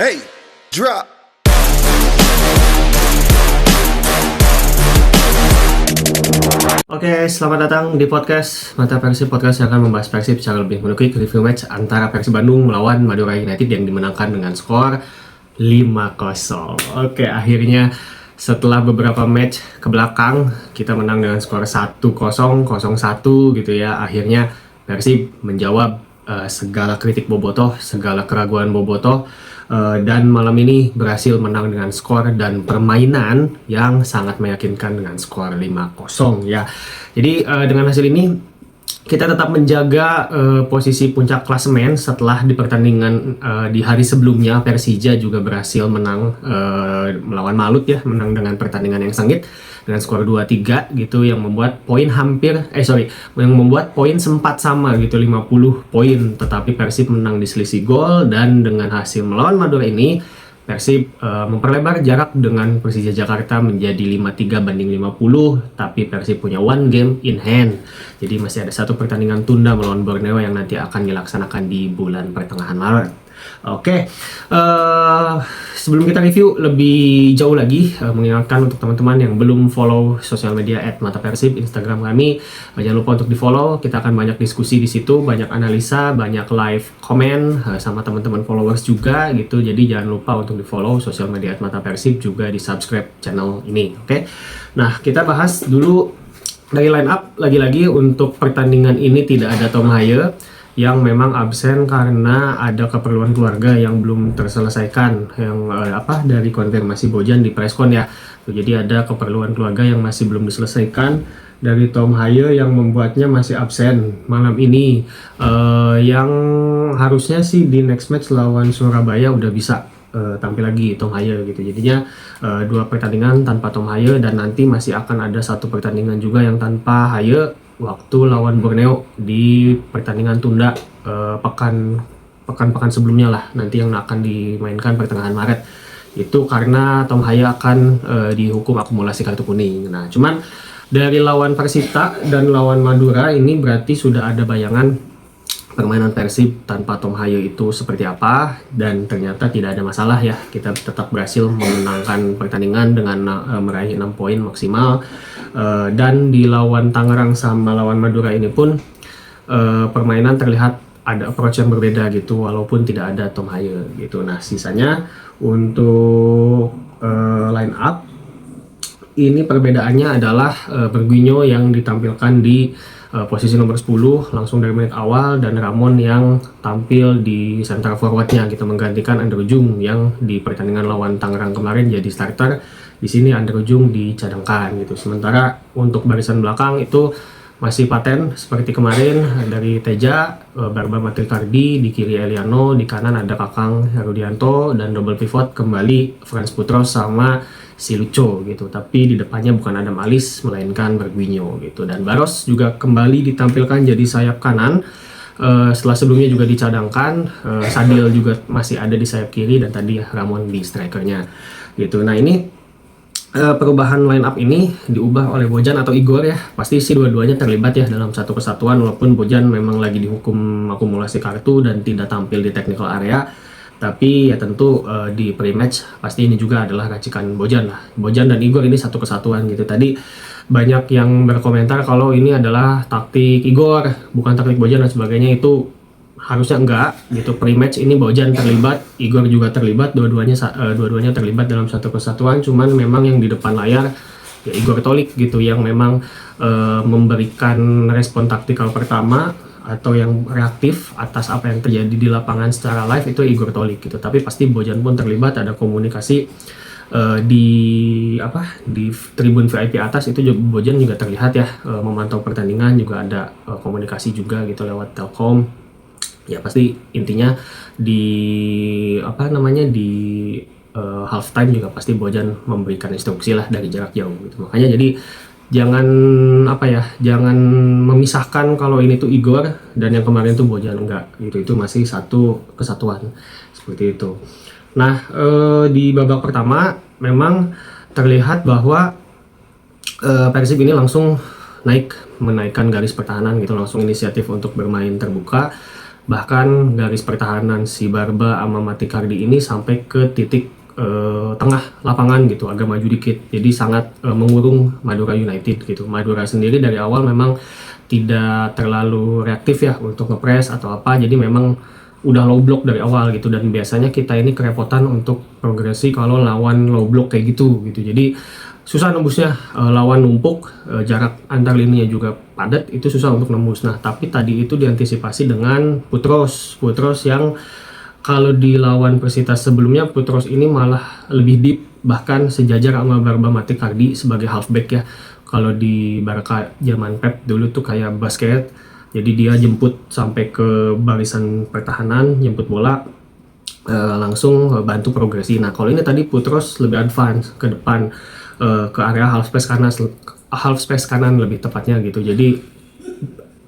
Hey, drop. Oke, selamat datang di podcast Mata Persib. Podcast yang akan membahas Persib secara lebih menukik review match antara Persib Bandung melawan Madura United yang dimenangkan dengan skor 5-0. Oke, akhirnya setelah beberapa match ke belakang kita menang dengan skor 1-0, 0-1 gitu ya. Akhirnya Persib menjawab segala kritik bobotoh, segala keraguan bobotoh, dan malam ini berhasil menang dengan skor dan permainan yang sangat meyakinkan dengan skor 5-0 ya. Jadi dengan hasil ini kita tetap menjaga posisi puncak klasemen setelah di pertandingan di hari sebelumnya Persija juga berhasil menang melawan Malut ya, menang dengan pertandingan yang sengit dengan skor 2-3 gitu, yang membuat poin yang membuat poin sempat sama gitu 50 poin, tetapi Persib menang di selisih gol. Dan dengan hasil melawan Madura ini Persib memperlebar jarak dengan Persija Jakarta menjadi 53 banding 50, tapi Persib punya one game in hand. Jadi masih ada satu pertandingan tunda melawan Borneo yang nanti akan dilaksanakan di bulan pertengahan Maret. Oke, sebelum kita review lebih jauh lagi, mengingatkan untuk teman-teman yang belum follow sosial media @matapersib Instagram kami, jangan lupa untuk di follow. Kita akan banyak diskusi di situ, banyak analisa, banyak live komen sama teman-teman followers juga gitu. Jadi jangan lupa untuk di follow sosial media @matapersib, juga di subscribe channel ini. Oke, nah kita bahas dulu dari line up. Lagi-lagi untuk pertandingan ini tidak ada Tom Haye yang memang absen karena ada keperluan keluarga yang belum terselesaikan, yang dari konfirmasi Bojan di preskon ya. Jadi ada keperluan keluarga yang masih belum diselesaikan dari Tom Haye yang membuatnya masih absen malam ini, yang harusnya sih di next match lawan Surabaya udah bisa tampil lagi Tom Haye gitu. Jadinya 2 pertandingan tanpa Tom Haye, dan nanti masih akan ada 1 pertandingan juga yang tanpa Haye waktu lawan Borneo di pertandingan tunda pekan sebelumnya lah, nanti yang akan dimainkan pertengahan Maret. Itu karena Tom Haye akan dihukum akumulasi kartu kuning. Nah, cuman dari lawan Persita dan lawan Madura ini berarti sudah ada bayangan permainan Persib tanpa Tom Haye itu seperti apa, dan ternyata tidak ada masalah ya. Kita tetap berhasil memenangkan pertandingan dengan meraih 6 poin maksimal. Dan di lawan Tangerang sama lawan Madura ini pun permainan terlihat ada approach yang berbeda gitu, walaupun tidak ada Tom Haye gitu. Nah, sisanya untuk line up ini perbedaannya adalah Berguinho yang ditampilkan di posisi nomor 10 langsung dari menit awal, dan Ramon yang tampil di center forwardnya gitu, menggantikan Andrew Jung yang di pertandingan lawan Tangerang kemarin jadi starter. Di sini Andrew Jung dicadangkan gitu. Sementara untuk barisan belakang itu masih paten seperti kemarin, dari Teja, Barba Matrikardi, di kiri Eliano, di kanan ada Kakang Herudianto, dan double pivot kembali Franz Putros sama si Lucho gitu. Tapi di depannya bukan Adam Alis melainkan Berguinho gitu. Dan Baros juga kembali ditampilkan jadi sayap kanan setelah sebelumnya juga dicadangkan. Sadil juga masih ada di sayap kiri, dan tadi Ramon di strikernya gitu. Nah, ini perubahan line up ini diubah oleh Bojan atau Igor ya. Pasti sih dua-duanya terlibat ya dalam satu kesatuan, walaupun Bojan memang lagi dihukum akumulasi kartu dan tidak tampil di technical area. Tapi ya tentu di pre-match pasti ini juga adalah racikan Bojan lah. Bojan dan Igor ini satu kesatuan gitu. Tadi banyak yang berkomentar kalau ini adalah taktik Igor, bukan taktik Bojan dan sebagainya. Itu harusnya enggak gitu. Pre-match ini Bojan terlibat, Igor juga terlibat, dua-duanya terlibat dalam satu kesatuan. Cuman memang yang di depan layar ya Igor Tolik gitu, yang memang memberikan respon taktikal pertama atau yang reaktif atas apa yang terjadi di lapangan secara live itu Igor Tolik gitu. Tapi pasti Bojan pun terlibat, ada komunikasi di tribun VIP atas itu juga, Bojan juga terlihat ya memantau pertandingan, juga ada komunikasi juga gitu lewat Telkom. Ya pasti intinya di half time juga pasti Bojan memberikan instruksi lah dari jarak jauh gitu. Makanya jadi jangan memisahkan kalau ini tuh Igor dan yang kemarin tuh Bojan, enggak gitu. Itu masih satu kesatuan seperti itu. Nah, di babak pertama memang terlihat bahwa Persib ini langsung menaikkan garis pertahanan gitu, langsung inisiatif untuk bermain terbuka. bahkan garis pertahanan si Barba sama Matikardi ini sampai ke titik tengah lapangan gitu, agak maju dikit, jadi sangat mengurung Madura United gitu. Madura sendiri dari awal memang tidak terlalu reaktif ya untuk ngepres atau apa, jadi memang udah low block dari awal gitu, dan biasanya kita ini kerepotan untuk progresi kalau lawan low block kayak gitu. Jadi susah nembusnya, lawan numpuk, jarak antar lininya juga padat, itu susah untuk nembus. Nah tapi tadi itu diantisipasi dengan Putros yang kalau di lawan Persita sebelumnya, Putros ini malah lebih deep, bahkan sejajar sama Barba Matikardi sebagai halfback ya. Kalau di Barca zaman Pep dulu tuh kayak basket, jadi dia jemput sampai ke barisan pertahanan, jemput bola, langsung bantu progresi. Nah kalau ini tadi Putros lebih advance ke depan, ke area half space kanan lebih tepatnya gitu. Jadi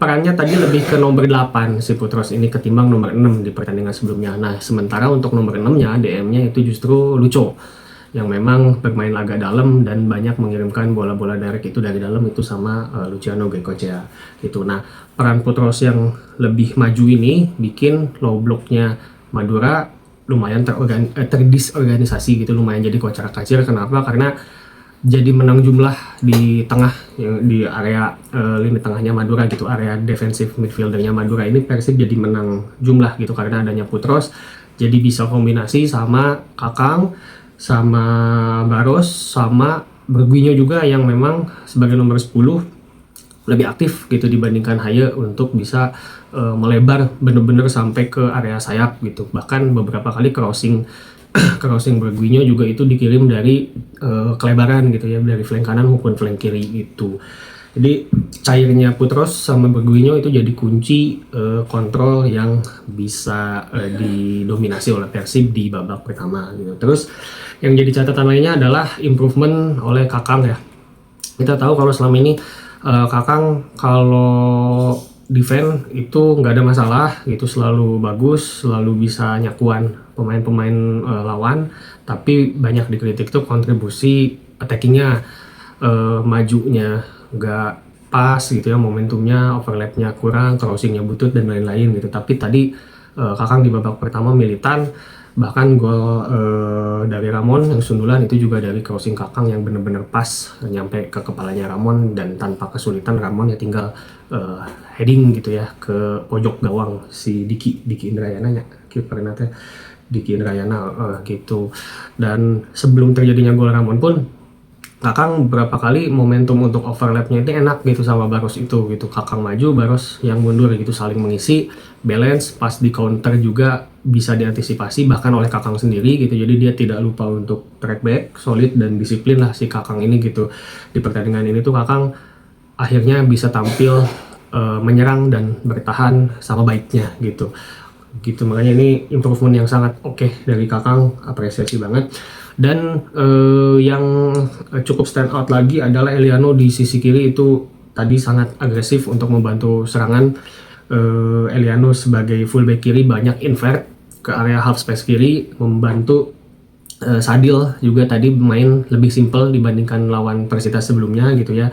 perannya tadi lebih ke nomor 8 si Putros ini ketimbang nomor 6 di pertandingan sebelumnya. Nah sementara untuk nomor 6-nya DM-nya itu justru Lucho, yang memang bermain agak dalam dan banyak mengirimkan bola-bola direct itu dari dalam itu sama Luciano Goicoechea gitu. Nah peran Putros yang lebih maju ini bikin low blocknya Madura lumayan terdisorganisasi gitu, lumayan jadi kocar-kacir. Kenapa? Karena jadi menang jumlah di tengah, di area lini tengahnya Madura gitu, area defensive midfieldernya Madura ini Persib jadi menang jumlah gitu karena adanya Putros. Jadi bisa kombinasi sama Kakang, sama Baros, sama Berguinho juga yang memang sebagai nomor 10 lebih aktif gitu dibandingkan Haye untuk bisa melebar bener-bener sampai ke area sayap gitu. Bahkan beberapa kali crossing Berguinho juga itu dikirim dari kelebaran gitu ya, dari flank kanan maupun flank kiri gitu. Jadi cairnya Putros sama Berguinho itu jadi kunci kontrol yang bisa didominasi oleh Persib di babak pertama gitu. Terus yang jadi catatan lainnya adalah improvement oleh Kakang ya. Kita tahu kalau selama ini Kakang kalau defense itu nggak ada masalah gitu, selalu bagus, selalu bisa nyakuan pemain-pemain lawan. Tapi banyak dikritik tuh kontribusi attackingnya, majunya nggak pas gitu ya, momentumnya, overlapnya kurang, crossingnya butut dan lain-lain gitu. Tapi tadi Kakang di babak pertama militan, bahkan gol dari Ramon yang sundulan itu juga dari crossing Kakang yang bener-bener pas nyampe ke kepalanya Ramon, dan tanpa kesulitan Ramon ya tinggal heading gitu ya ke pojok gawang si Diki Indrayana ya, kipernya teh Diki Indrayana gitu. Dan sebelum terjadinya gol Ramon pun Kakang beberapa kali momentum untuk overlapnya itu enak gitu sama Baros itu gitu. Kakang maju, Baros yang mundur gitu, saling mengisi, balance, pas di counter juga bisa diantisipasi bahkan oleh Kakang sendiri gitu. Jadi dia tidak lupa untuk track back, solid dan disiplin lah si Kakang ini gitu. Di pertandingan ini tuh Kakang akhirnya bisa tampil menyerang dan bertahan sama baiknya gitu. Makanya ini improvement yang sangat oke dari Kakang, apresiasi banget. Dan yang cukup stand out lagi adalah Eliano di sisi kiri itu tadi sangat agresif untuk membantu serangan. Eliano sebagai fullback kiri banyak invert ke area half space kiri, membantu Sadil juga tadi main lebih simple dibandingkan lawan Persita sebelumnya gitu ya.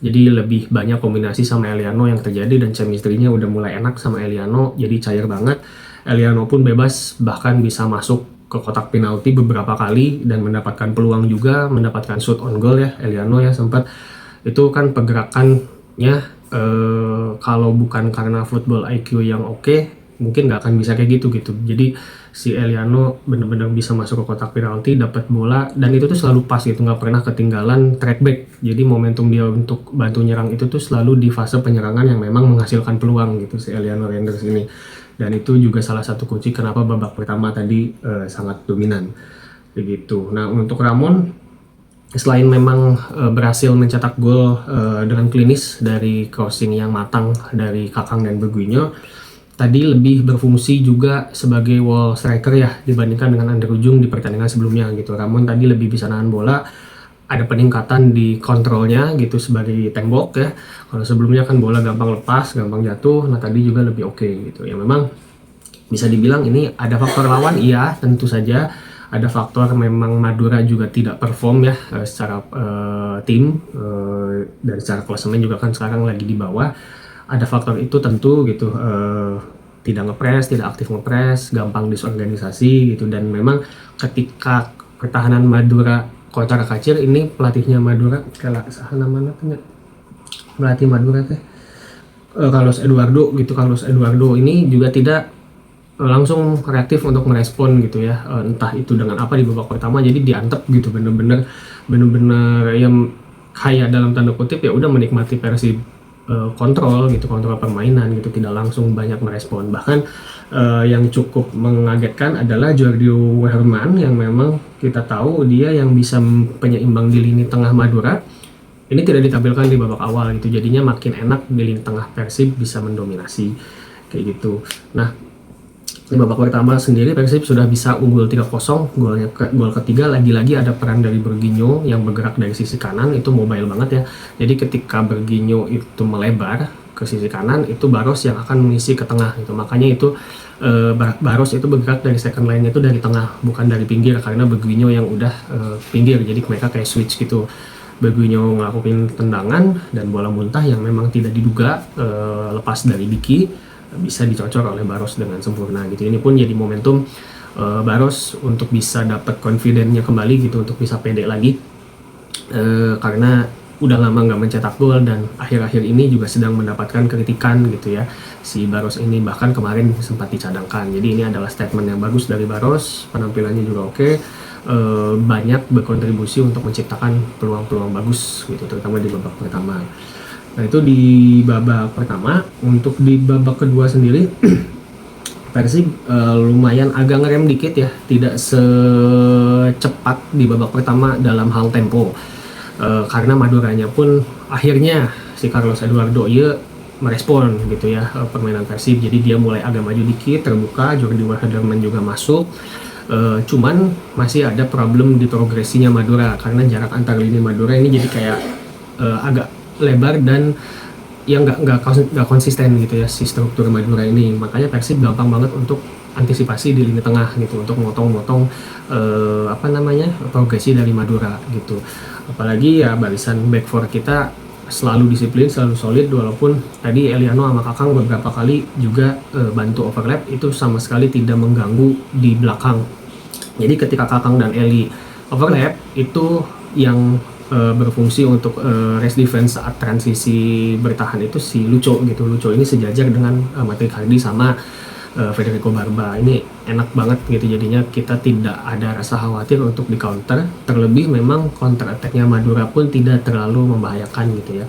Jadi lebih banyak kombinasi sama Eliano yang terjadi, dan chemistry-nya udah mulai enak sama Eliano, jadi cair banget. Eliano pun bebas, bahkan bisa masuk ke kotak penalti beberapa kali dan mendapatkan peluang juga, mendapatkan shoot on goal ya Eliano ya sempat. Itu kan pergerakannya kalau bukan karena football IQ yang oke, mungkin nggak akan bisa kayak gitu. Jadi si Eliano bener-bener bisa masuk ke kotak penalti, dapat bola, dan itu tuh selalu pas gitu, nggak pernah ketinggalan track back. Jadi momentum dia untuk bantu nyerang itu tuh selalu di fase penyerangan yang memang menghasilkan peluang gitu si Eliano Reinders ini. Dan itu juga salah satu kunci kenapa babak pertama tadi sangat dominan begitu. Nah untuk Ramon, selain memang berhasil mencetak gol dengan klinis dari crossing yang matang dari Kakang dan Berguinho, tadi lebih berfungsi juga sebagai wall striker ya dibandingkan dengan Ander Ujung di pertandingan sebelumnya gitu. Ramon tadi lebih bisa nahan bola, ada peningkatan di kontrolnya gitu sebagai tembok ya. Kalau sebelumnya kan bola gampang lepas, gampang jatuh, nah tadi juga lebih oke gitu. Ya memang bisa dibilang ini ada faktor lawan, iya tentu saja. Ada faktor memang Madura juga tidak perform ya secara tim, dan secara klasemen juga kan sekarang lagi di bawah. Ada faktor itu tentu gitu. tidak ngepres, tidak aktif ngepres, gampang disorganisasi gitu. Dan memang ketika pertahanan Madura kocar kacir, ini pelatihnya Madura kayak namanya pelatih Madura teh Carlos Eduardo gitu. Carlos Eduardo ini juga tidak langsung reaktif untuk merespon gitu ya, entah itu dengan apa di babak pertama. Jadi diantep gitu, bener-bener yang kayak dalam tanda kutip ya udah menikmati Persib kontrol gitu, kontrol permainan gitu, tidak langsung banyak merespon. Bahkan yang cukup mengagetkan adalah Jordi Wehrman yang memang kita tahu dia yang bisa penyeimbang di lini tengah Madura, ini tidak ditampilkan di babak awal gitu. Jadinya makin enak di lini tengah Persib bisa mendominasi kayak gitu. Nah, di babak pertama sendiri Persib sudah bisa unggul 3-0. Gol ketiga lagi-lagi ada peran dari Berginho yang bergerak dari sisi kanan, itu mobile banget ya. Jadi ketika Berginho itu melebar ke sisi kanan, itu Barros yang akan mengisi ke tengah gitu. Makanya itu Barros itu bergerak dari second line itu dari tengah, bukan dari pinggir, karena Berginho yang udah pinggir. Jadi mereka kayak switch gitu. Berginho ngelakuin tendangan dan bola muntah yang memang tidak diduga lepas dari Diki bisa dicocor oleh Barros dengan sempurna gitu. Ini pun jadi momentum Barros untuk bisa dapat confidence-nya kembali gitu, untuk bisa pede lagi karena udah lama nggak mencetak gol dan akhir-akhir ini juga sedang mendapatkan kritikan gitu ya si Barros ini, bahkan kemarin sempat dicadangkan. Jadi ini adalah statement yang bagus dari Barros, penampilannya juga oke, banyak berkontribusi untuk menciptakan peluang-peluang bagus gitu, terutama di babak pertama. Nah itu di babak pertama. Untuk di babak kedua sendiri Persib lumayan agak ngerem dikit ya, tidak secepat di babak pertama dalam hal tempo, karena Maduranya pun akhirnya si Carlos Eduardo ya merespon gitu ya permainan Persib. Jadi dia mulai agak maju dikit, terbuka, Jordi Wehrman juga masuk. Cuman masih ada problem di progresinya Madura, karena jarak antar lini Madura ini jadi kayak agak lebar dan yang nggak konsisten gitu ya si struktur Madura ini. Makanya Persib gampang banget untuk antisipasi di lini tengah gitu, untuk motong-motong progresi dari Madura gitu. Apalagi ya barisan back four kita selalu disiplin, selalu solid, walaupun tadi Eliano sama Kakang beberapa kali juga bantu overlap, itu sama sekali tidak mengganggu di belakang. Jadi ketika Kakang dan Eli overlap, itu yang berfungsi untuk rest defense saat transisi bertahan itu si Lucho gitu. Lucho ini sejajar dengan Matri Cardi sama Federico Barba. Ini enak banget gitu, jadinya kita tidak ada rasa khawatir untuk di counter. Terlebih memang counter attack-nya Madura pun tidak terlalu membahayakan gitu ya.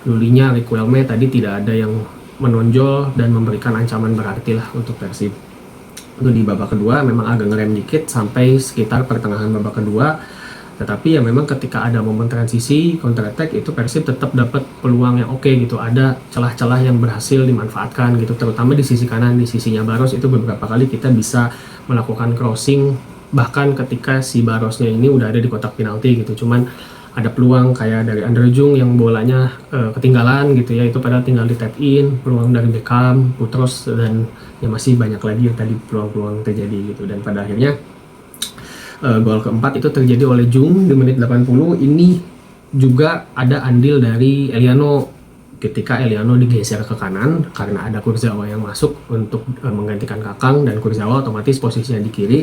Lulinya, Riquelme tadi tidak ada yang menonjol dan memberikan ancaman berarti lah untuk Persib. Itu di babak kedua memang agak ngerem dikit sampai sekitar pertengahan babak kedua. Tetapi ya memang ketika ada momen transisi counter attack itu Persib tetap dapat peluang yang oke gitu, ada celah-celah yang berhasil dimanfaatkan gitu, terutama di sisi kanan, di sisinya Barros itu beberapa kali kita bisa melakukan crossing, bahkan ketika si Barrosnya ini udah ada di kotak penalti gitu. Cuman ada peluang kayak dari Andre Jung yang bolanya ketinggalan gitu ya, itu padahal tinggal di tap in, peluang dari Beckham, Putros, dan ya masih banyak lagi yang tadi peluang-peluang terjadi gitu. Dan pada akhirnya gol keempat itu terjadi oleh Jung di menit 80. Ini juga ada andil dari Eliano ketika Eliano digeser ke kanan karena ada Kurzawa yang masuk untuk menggantikan Kakang, dan Kurzawa otomatis posisinya di kiri.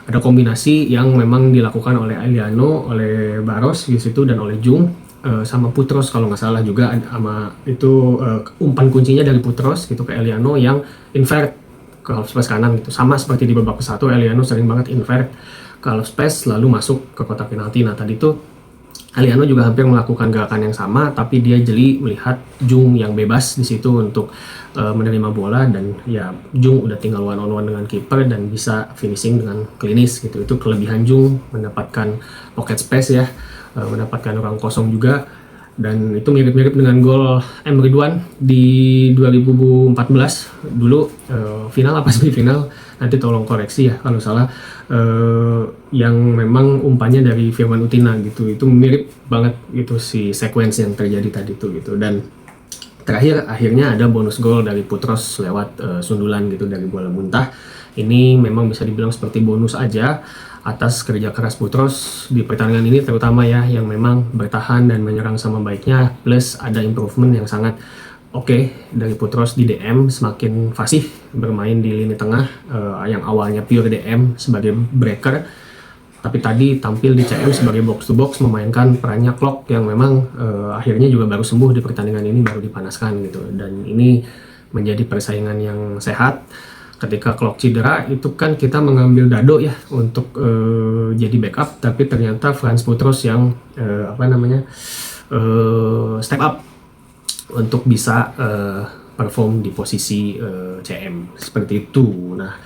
Ada kombinasi yang memang dilakukan oleh Eliano, oleh Barros di situ, dan oleh Jung sama Putros kalau nggak salah juga, sama itu umpan kuncinya dari Putros gitu ke Eliano yang invert ke half space kanan gitu. Sama seperti di babak ke-1, Eliano sering banget invert ke half space lalu masuk ke kotak penalti. Nah tadi tuh Eliano juga hampir melakukan gerakan yang sama, tapi dia jeli melihat Jung yang bebas di situ untuk menerima bola, dan ya Jung udah tinggal one on one dengan kiper dan bisa finishing dengan klinis gitu. Itu kelebihan Jung, mendapatkan pocket space ya, mendapatkan ruang kosong juga. Dan itu mirip-mirip dengan gol M. Ridwan di 2014 dulu, final apa semifinal, nanti tolong koreksi ya kalau salah, yang memang umpannya dari Firman Utina gitu. Itu mirip banget gitu si sequence yang terjadi tadi tuh gitu. Dan terakhir akhirnya ada bonus gol dari Putros lewat sundulan gitu dari bola muntah. Ini memang bisa dibilang seperti bonus aja atas kerja keras Putros di pertandingan ini, terutama ya yang memang bertahan dan menyerang sama baiknya, plus ada improvement yang sangat oke dari Putros di DM, semakin fasih bermain di lini tengah, yang awalnya pure DM sebagai breaker, tapi tadi tampil di CM sebagai box to box, memainkan perannya Klok yang memang akhirnya juga baru sembuh di pertandingan ini, baru dipanaskan gitu. Dan ini menjadi persaingan yang sehat. Ketika Klok cedera itu kan kita mengambil Dado ya untuk jadi backup, tapi ternyata Franz Putros yang step up untuk bisa perform di posisi CM seperti itu. Nah,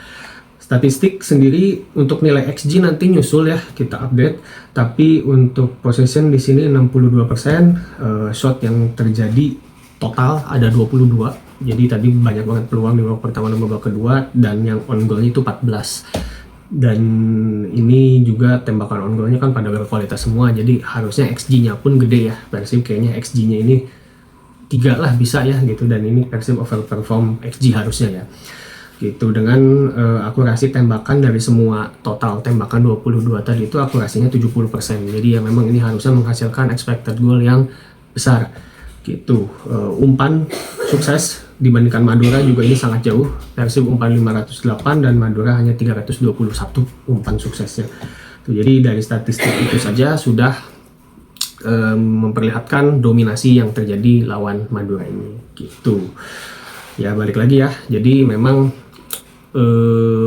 statistik sendiri untuk nilai XG nanti nyusul ya, kita update. Tapi untuk possession di sini 62%, shot yang terjadi total ada 22. Jadi tadi banyak banget peluang di babak pertama dan babak kedua, dan yang on goal itu 14. Dan ini juga tembakan on goalnya kan pada berkualitas semua, jadi harusnya XG-nya pun gede ya. Persib kayaknya XG-nya ini 3 lah bisa ya gitu, dan ini Persib overperform XG harusnya ya gitu. Dengan akurasi tembakan dari semua total tembakan 22 tadi itu akurasinya 70%. Jadi ya memang ini harusnya menghasilkan expected goal yang besar gitu. Umpan sukses dibandingkan Madura juga ini sangat jauh. Persib umpan 508 dan Madura hanya 321 umpan suksesnya. Jadi dari statistik itu saja sudah memperlihatkan dominasi yang terjadi lawan Madura ini gitu. Ya balik lagi ya, jadi memang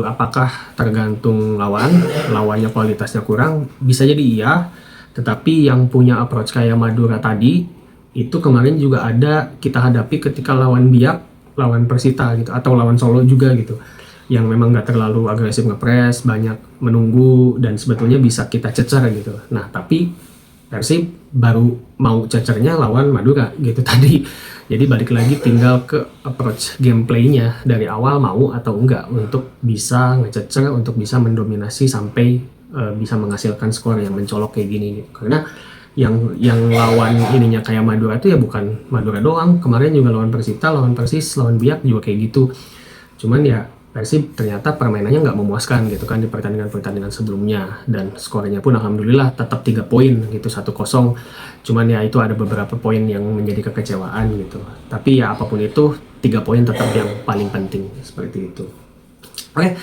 apakah tergantung lawannya kualitasnya kurang, bisa jadi iya. Tetapi yang punya approach kayak Madura tadi itu kemarin juga ada kita hadapi ketika lawan Biak, lawan Persita gitu, atau lawan Solo juga gitu, yang memang gak terlalu agresif ngepres, banyak menunggu, dan sebetulnya bisa kita cecer gitu. Nah tapi Persib baru mau cecernya lawan Madura gitu tadi. Jadi balik lagi tinggal ke approach gameplaynya dari awal mau atau enggak untuk bisa ngececer, untuk bisa mendominasi sampai bisa menghasilkan skor yang mencolok kayak gini gitu. Karena yang lawan ininya kayak Madura itu ya bukan Madura doang, kemarin juga lawan Persita, lawan Persis, lawan Biak juga kayak gitu. Cuman ya Persib ternyata permainannya nggak memuaskan gitu kan di pertandingan-pertandingan sebelumnya, dan skornya pun alhamdulillah tetap 3 poin gitu, 1-0. Cuman ya itu ada beberapa poin yang menjadi kekecewaan gitu. Tapi ya apapun itu 3 poin tetap yang paling penting seperti itu. Oke,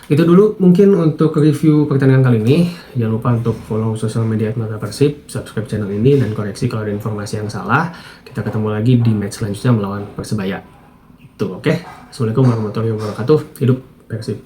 itu dulu mungkin untuk review pertandingan kali ini. Jangan lupa untuk follow sosial media @mata Persib, subscribe channel ini, dan koreksi kalau ada informasi yang salah. Kita ketemu lagi di match selanjutnya melawan Persebaya. Itu oke. Assalamualaikum warahmatullahi wabarakatuh. Hidup Persib.